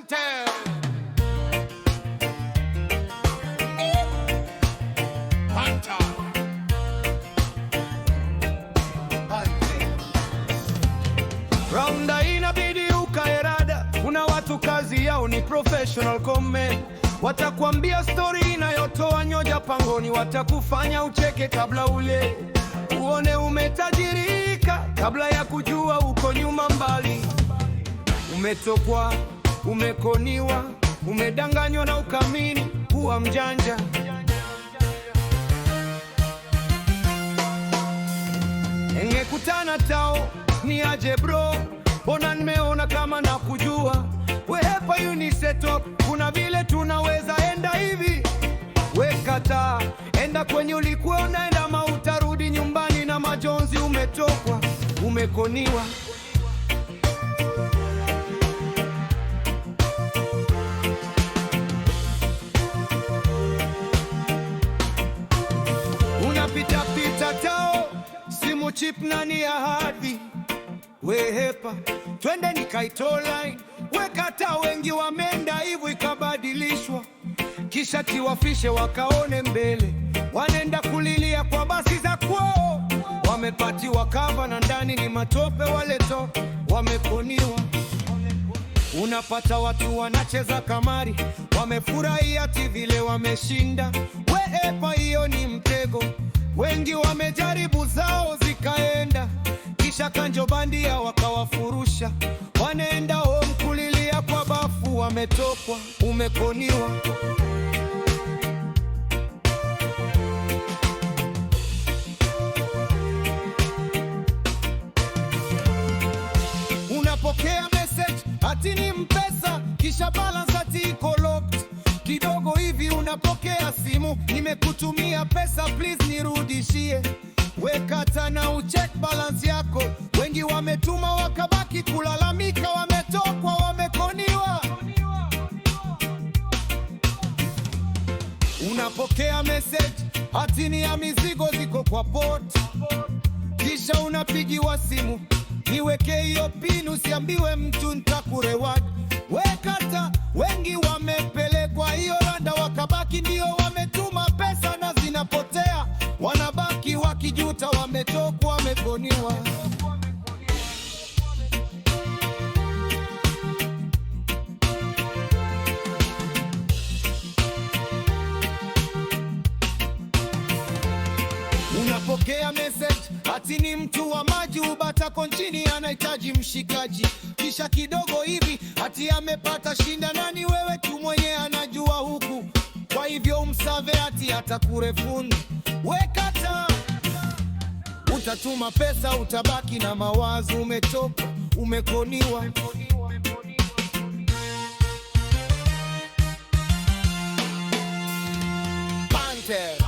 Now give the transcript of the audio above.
Panther. Raunda inabidi ukaerada. Kuna watu kazi yao ni professional comedy. Watakwambia story inayotoa nyoja pangoni, watakufanya ucheke kabla ule uone umetajirika, kabla ya kujua uko nyuma mbali. Umetokwa, umekoniwa, umedanganywa na ukamini kuwa mjanja. Engekutana tao ni aje bro, bona nimeona kama na kujua. Wehepa unisetop, kuna vile tunaweza enda hivi. Wekata, enda kwenye ulikuwa unaenda, mautarudi nyumbani na majonzi. Umetokwa, umekoniwa. Unapita pita tao, simu chip nani ya hadhi. Wehepa, twende nikaito line. Wekata, wengi wamenda hivyo ikabadilishwa, kisha tiwafishe wakaone mbele. Wanenda kulilia kwa basi za kwao, wamepatiwa kava na ndani ni matope. Waleto wamekoniwa. Unapata watu wanacheza kamari, wamefurahia ati vile wameshinda. Wehepa, hiyo ni mtego. Wengi wamejaribu zao zikaenda, kisha kanjo bandia wakawafurusha. Wanaenda home kulilia kwa bafu. Wametokwa, umekoniwa. Unapokea message ati ni mpesa, kisha balance ati iko locked. Kidogo hivi unapokea simu, nimekutumia pesa please nirudishie. Wekata na ucheck balance yako. Wengi wametuma wakabaki kulalamika. Wametokwa, wamekoniwa. Unapokea message ati ni ya mizigo ziko kwa port, kisha unapigiwa simu, niweke hiyo pin usiambiwe mtu nitakureward. Wekata, wengi wamepelekwa hiyo randa, wakabaki ndio wametuma pesa na zinapotea. Wanabaki wakijuta. Wametokwa, wamekoniwa. Unapokea message ati ni mtu wa maji Ubatako nchini anahitaji mshikaji, kisha kidogo hivi ati amepata shinda. Nani wewe tu mwenye anajua huku, kwa hivyo umsave ati atakurefundi. Wekata, utatuma pesa utabaki na mawazo. Umetoka, umekoniwa. Panther.